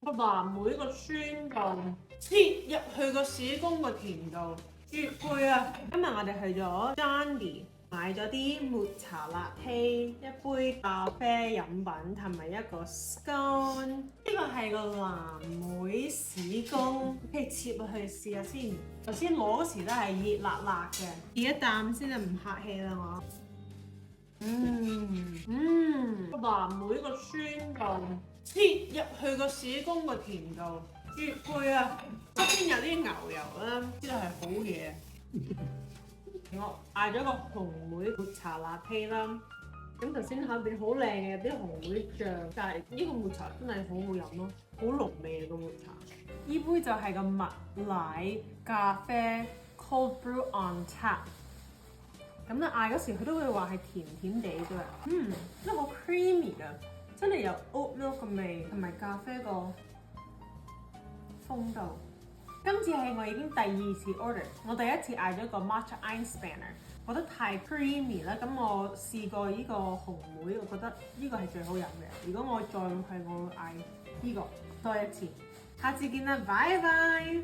個藍莓個酸度切入去個士工個甜度，絕配啊！今日我哋去咗 Johnny 買咗啲抹茶辣 T， 一杯咖啡飲品同埋一個 scone。呢個係個藍莓士工，可以切落去試下先。頭先攞嗰時都係熱辣辣嘅，試一啖先就唔客氣啦我。個藍莓個酸度切入去個士工個甜度，絕配啊！側邊有啲牛油啦，知道係好嘢。我嗌咗個紅莓抹茶辣 T 啦，咁頭先下邊好靚嘅啲紅莓醬，但係呢個抹茶真係好好飲咯，好濃味個抹茶。呢杯就係個麥奶咖啡 cold brew on tap。咁咧嗌嗰時佢都會話係甜甜地嘅，真係好 creamy 㗎，真係有 oat milk 嘅味同埋咖啡個風度。今次係我已經第二次 order， 我第一次嗌咗個 matcha Einspanner， 覺得太 creamy 啦，咁我試過呢個紅莓，我覺得呢個係最好飲嘅。如果我再去，我會嗌呢個多一次。下次見啦，拜拜。